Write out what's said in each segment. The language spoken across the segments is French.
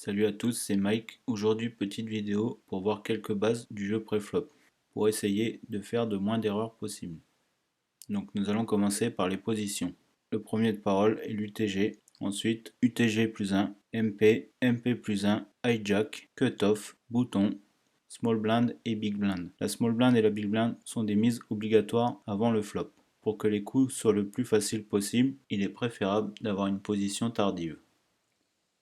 Salut à tous, c'est Mike. Aujourd'hui, petite vidéo pour voir quelques bases du jeu préflop, pour essayer de faire de moins d'erreurs possibles. Donc nous allons commencer par les positions. Le premier de parole est l'UTG, ensuite UTG plus 1, MP, MP plus 1, hijack, cutoff, bouton, small blind et big blind. La small blind et la big blind sont des mises obligatoires avant le flop. Pour que les coups soient le plus faciles possible, il est préférable d'avoir une position tardive.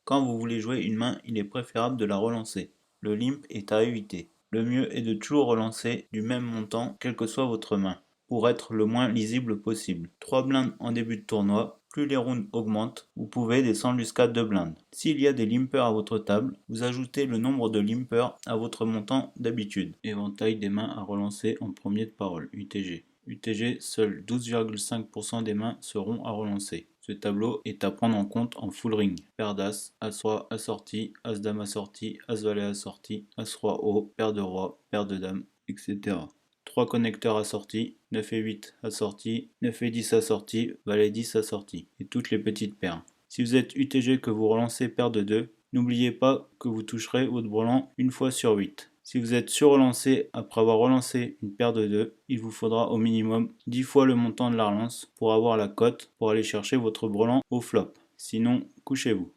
Quand vous voulez jouer une main, il est préférable de la relancer. Le limp est à éviter. Le mieux est de toujours relancer du même montant, quelle que soit votre main, pour être le moins lisible possible. 3 blindes en début de tournoi, plus les rounds augmentent, vous pouvez descendre jusqu'à 2 blindes. S'il y a des limpers à votre table, vous ajoutez le nombre de limpers à votre montant d'habitude. Éventail des mains à relancer en premier de parole, UTG. UTG, seuls 12,5% des mains seront à relancer. Ce tableau est à prendre en compte en full ring. Paire d'As, As-Roi assorti, As-Dame assorti, As-Valet assorti, As-Roi haut, paire de Roi, paire de Dame, etc. 3 connecteurs assortis, 9 et 8 assortis, 9 et 10 assortis, Valet 10 assorti, et toutes les petites paires. Si vous êtes UTG que vous relancez paire de 2, n'oubliez pas que vous toucherez votre brelan une fois sur 8. Si vous êtes surrelancé après avoir relancé une paire de 2, il vous faudra au minimum 10 fois le montant de la relance pour avoir la cote pour aller chercher votre brelan au flop. Sinon, couchez-vous.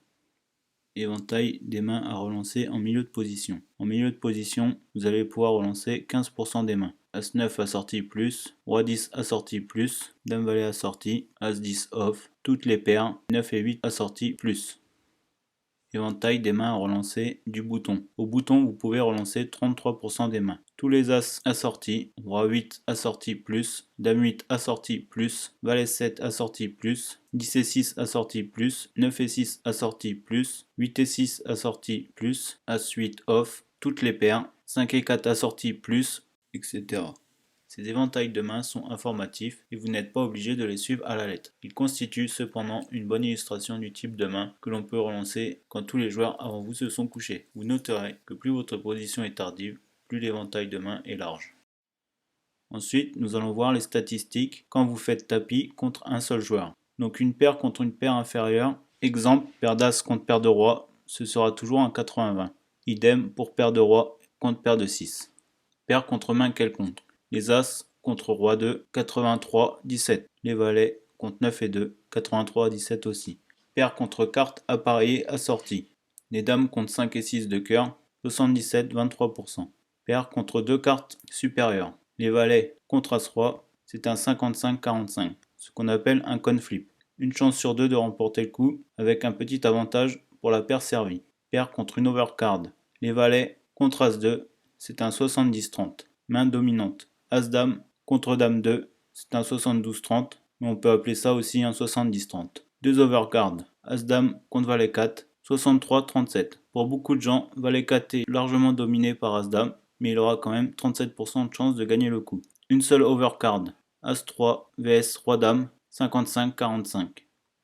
Éventail des mains à relancer en milieu de position. En milieu de position, vous allez pouvoir relancer 15% des mains. As-9 assorti plus, Roi 10 assorti plus, Dame Valet assorti, As-10 off, toutes les paires, 9 et 8 assorti plus. Éventail des mains à relancer du bouton. Au bouton, vous pouvez relancer 33% des mains. Tous les As assortis, Roi 8 assorti plus, Dame 8 assorti plus, Valet 7 assorti plus, 10 et 6 assorti plus, 9 et 6 assorti plus, 8 et 6 assorti plus, As 8 off, toutes les paires, 5 et 4 assorti plus, etc. Ces éventails de mains sont informatifs et vous n'êtes pas obligé de les suivre à la lettre. Ils constituent cependant une bonne illustration du type de main que l'on peut relancer quand tous les joueurs avant vous se sont couchés. Vous noterez que plus votre position est tardive, plus l'éventail de main est large. Ensuite, nous allons voir les statistiques quand vous faites tapis contre un seul joueur. Donc une paire contre une paire inférieure, exemple paire d'As contre paire de Roi, ce sera toujours un 80-20. Idem pour paire de Roi contre paire de 6. Paire contre main quelconque. Les As contre Roi 2, 83-17. Les Valets contre 9 et 2, 83-17 aussi. Paire contre carte appareillée assortie. Les Dames contre 5 et 6 de cœur, 77-23%. Paire contre deux cartes supérieures. Les Valets contre As-Roi, c'est un 55-45, ce qu'on appelle un con flip. Une chance sur deux de remporter le coup, avec un petit avantage pour la paire servie. Paire contre une overcard. Les Valets contre As-2, c'est un 70-30. Main dominante. As-Dame contre Dame 2, c'est un 72-30, mais on peut appeler ça aussi un 70-30. Deux overcards. As-Dame contre Valet 4, 63-37. Pour beaucoup de gens, Valet 4 est largement dominé par As-Dame, mais il aura quand même 37% de chance de gagner le coup. Une seule overcard. As-3 vs Roi-Dame, 55-45.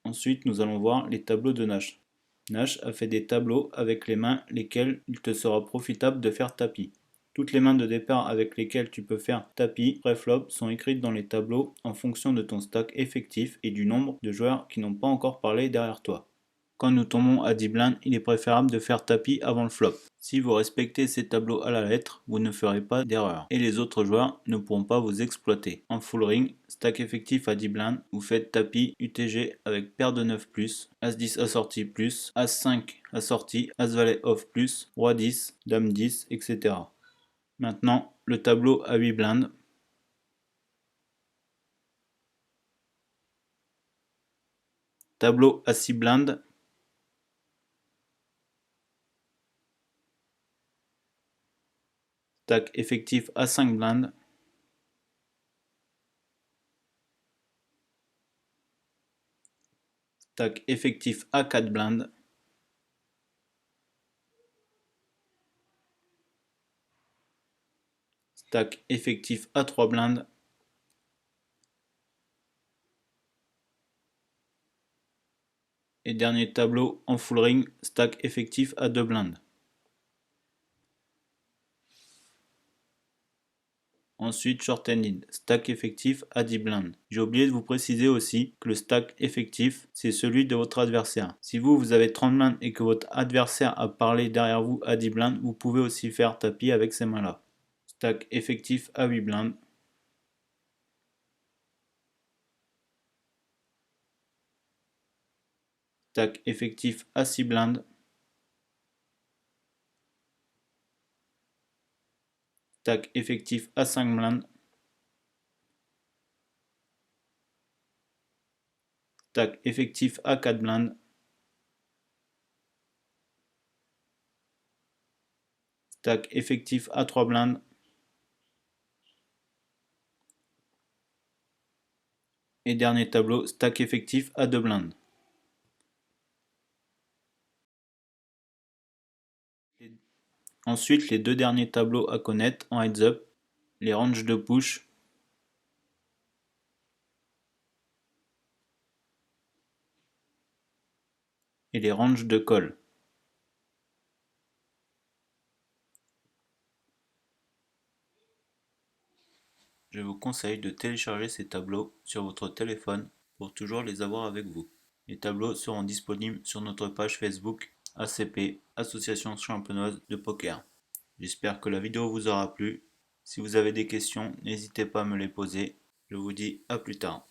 Ensuite, nous allons voir les tableaux de Nash. Nash a fait des tableaux avec les mains lesquelles il te sera profitable de faire tapis. Toutes les mains de départ avec lesquelles tu peux faire tapis pré-flop sont écrites dans les tableaux en fonction de ton stack effectif et du nombre de joueurs qui n'ont pas encore parlé derrière toi. Quand nous tombons à 10 blindes, il est préférable de faire tapis avant le flop. Si vous respectez ces tableaux à la lettre, vous ne ferez pas d'erreur et les autres joueurs ne pourront pas vous exploiter. En full ring, stack effectif à 10 blindes, vous faites tapis UTG avec paire de 9 plus, As-10 assorti plus, As-5 assorti, As-Valet off plus, Roi 10, Dame 10, etc. Maintenant, le tableau à 8 blindes. Tableau à 6 blindes. Stack effectif à 5 blindes. Stack effectif à 4 blindes. Stack effectif à 3 blindes. Et dernier tableau en full ring, stack effectif à 2 blindes. Ensuite, short-ended, stack effectif à 10 blindes. J'ai oublié de vous préciser aussi que le stack effectif, c'est celui de votre adversaire. Si vous avez 30 blindes et que votre adversaire a parlé derrière vous à 10 blindes, vous pouvez aussi faire tapis avec ces mains-là. Stack effectif à 8 blindes. Stack effectif à 6 blindes. Stack effectif à 5 blindes. Stack effectif à 4 blindes. Stack effectif à 3 blindes. Et dernier tableau, stack effectif à 2 blindes. Ensuite, les deux derniers tableaux à connaître en heads up, les ranges de push et les ranges de call. Je vous conseille de télécharger ces tableaux sur votre téléphone pour toujours les avoir avec vous. Les tableaux seront disponibles sur notre page Facebook ACP, Association Champenoise de Poker. J'espère que la vidéo vous aura plu. Si vous avez des questions, n'hésitez pas à me les poser. Je vous dis à plus tard.